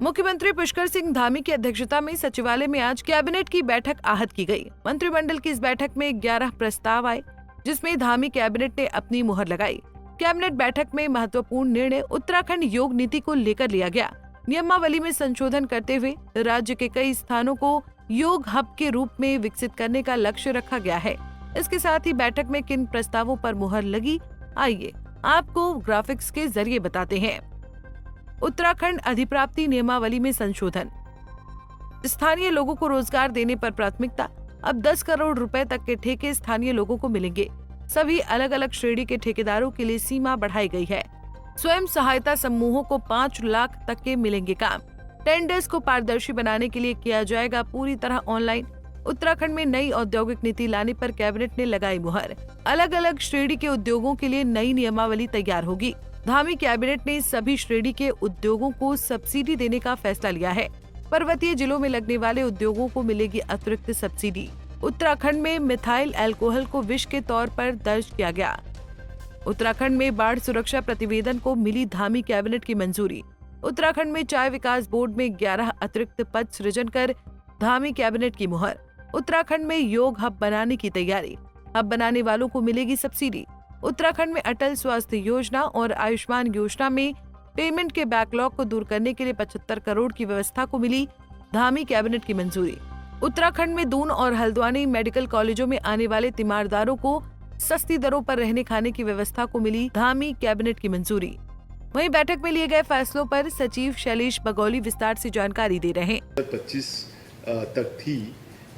मुख्यमंत्री पुष्कर सिंह धामी की अध्यक्षता में सचिवालय में आज कैबिनेट की बैठक आहूत की गई। मंत्रिमंडल की इस बैठक में 11 प्रस्ताव आए, जिसमें धामी कैबिनेट ने अपनी मुहर लगाई। कैबिनेट बैठक में महत्वपूर्ण निर्णय उत्तराखंड योग नीति को लेकर लिया गया। नियमावली में संशोधन करते हुए राज्य के कई स्थानों को योग हब के रूप में विकसित करने का लक्ष्य रखा गया है। इसके साथ ही बैठक में किन प्रस्तावों पर मुहर लगी, आइए आपको ग्राफिक्स के जरिए बताते हैं। उत्तराखंड अधिप्राप्ति नियमावली में संशोधन। स्थानीय लोगों को रोजगार देने पर प्राथमिकता। अब 10 करोड़ रुपए तक के ठेके स्थानीय लोगों को मिलेंगे। सभी अलग अलग श्रेणी के ठेकेदारों के लिए सीमा बढ़ाई गई है। स्वयं सहायता समूहों को 5 लाख तक के मिलेंगे काम। टेंडर्स को पारदर्शी बनाने के लिए किया जाएगा पूरी तरह ऑनलाइन। उत्तराखंड में नई औद्योगिक नीति लाने पर कैबिनेट ने लगाई मुहर। अलग अलग श्रेणी के उद्योगों के लिए नई नियमावली तैयार होगी। धामी कैबिनेट ने सभी श्रेणी के उद्योगों को सब्सिडी देने का फैसला लिया है। पर्वतीय जिलों में लगने वाले उद्योगों को मिलेगी अतिरिक्त सब्सिडी। उत्तराखंड में मिथाइल अल्कोहल को विष के तौर पर दर्ज किया गया। उत्तराखंड में बाढ़ सुरक्षा प्रतिवेदन को मिली धामी कैबिनेट की मंजूरी। उत्तराखंड में चाय विकास बोर्ड में 11 अतिरिक्त पद सृजन कर धामी कैबिनेट की मुहर। उत्तराखंड में योग हब बनाने की तैयारी। हब बनाने वालों को मिलेगी सब्सिडी। उत्तराखंड में अटल स्वास्थ्य योजना और आयुष्मान योजना में पेमेंट के बैकलॉग को दूर करने के लिए 75 करोड़ की व्यवस्था को मिली धामी कैबिनेट की मंजूरी। उत्तराखंड में दून और हल्द्वानी मेडिकल कॉलेजों में आने वाले तीमारदारों को सस्ती दरों पर रहने खाने की व्यवस्था को मिली धामी कैबिनेट की मंजूरी। वहीं बैठक में लिए गए फैसलों पर सचिव शैलेश बगौली विस्तार से जानकारी दे रहे हैं। 25 तक थी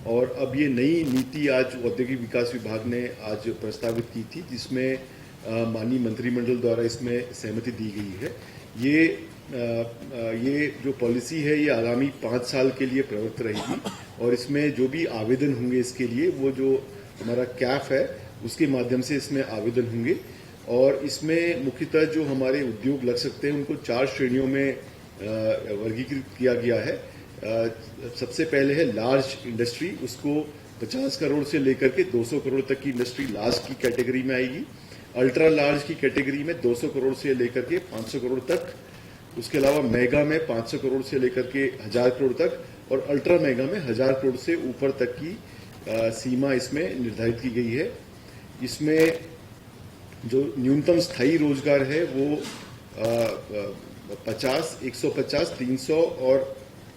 और अब ये नई नीति आज औद्योगिक विकास विभाग ने आज प्रस्तावित की थी, जिसमें माननीय मंत्रिमंडल द्वारा इसमें सहमति दी गई है। ये जो पॉलिसी है ये आगामी 5 साल के लिए प्रवृत्त रहेगी और इसमें जो भी आवेदन होंगे इसके लिए वो जो हमारा कैफ है उसके माध्यम से इसमें आवेदन होंगे और इसमें मुख्यतः जो हमारे उद्योग लग सकते हैं उनको 4 श्रेणियों में वर्गीकृत किया गया है। सबसे पहले है लार्ज इंडस्ट्री, उसको 50 करोड़ से लेकर के 200 करोड़ तक की इंडस्ट्री लार्ज की कैटेगरी में आएगी। अल्ट्रा लार्ज की कैटेगरी में 200 करोड़ से लेकर के 500 करोड़ तक। उसके अलावा मेगा में 500 करोड़ से लेकर के 1000 करोड़ तक और अल्ट्रा मेगा में 1000 करोड़ से ऊपर तक की सीमा इसमें निर्धारित की गई है। इसमें जो न्यूनतम स्थायी रोजगार है वो 50, 150, 300 और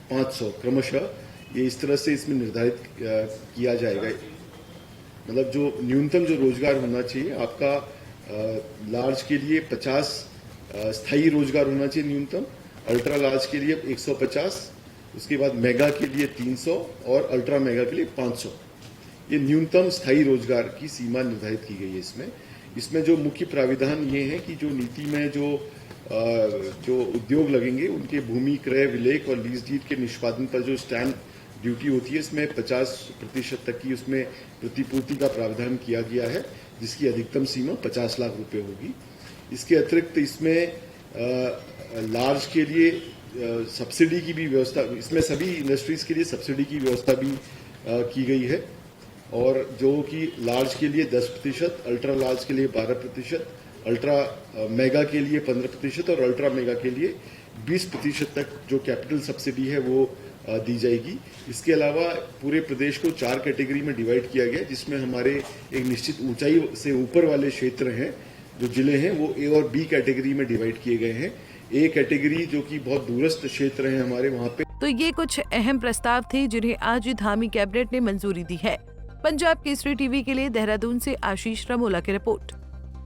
500 क्रमशः ये इस तरह से इसमें निर्धारित किया जाएगा। मतलब जो न्यूनतम जो रोजगार होना चाहिए आपका लार्ज के लिए 50 स्थायी रोजगार होना चाहिए न्यूनतम, अल्ट्रा लार्ज के लिए 150, उसके बाद मेगा के लिए 300 और अल्ट्रा मेगा के लिए 500। ये न्यूनतम स्थायी रोजगार की सीमा निर्धारित की गई है। इसमें जो मुख्य प्राविधान ये है कि जो नीति में जो उद्योग लगेंगे उनके भूमि क्रय विलेख और लीज डीड के निष्पादन पर जो स्टैंप ड्यूटी होती है इसमें 50% तक की उसमें प्रतिपूर्ति का प्रावधान किया गया है, जिसकी अधिकतम सीमा 50 लाख रुपए होगी। इसके अतिरिक्त इसमें लार्ज के लिए सब्सिडी की भी व्यवस्था, इसमें सभी इंडस्ट्रीज के लिए सब्सिडी की व्यवस्था भी की गई है और जो कि लार्ज के लिए 10%, अल्ट्रा लार्ज के लिए 12%, अल्ट्रा मेगा के लिए 15% और अल्ट्रा मेगा के लिए 20% तक जो कैपिटल सब्सिडी है वो दी जाएगी। इसके अलावा पूरे प्रदेश को 4 कैटेगरी में डिवाइड किया गया, जिसमें हमारे एक निश्चित ऊंचाई से ऊपर वाले क्षेत्र हैं, जो जिले हैं वो ए और बी कैटेगरी में डिवाइड किए गए हैं। ए कैटेगरी जो कि बहुत दूरस्थ क्षेत्र हैं हमारे वहाँ पे। तो ये कुछ अहम प्रस्ताव थे जिन्हें आज धामी कैबिनेट ने मंजूरी दी है। पंजाब केसरी टीवी के लिए देहरादून से आशीष रमोला की रिपोर्ट।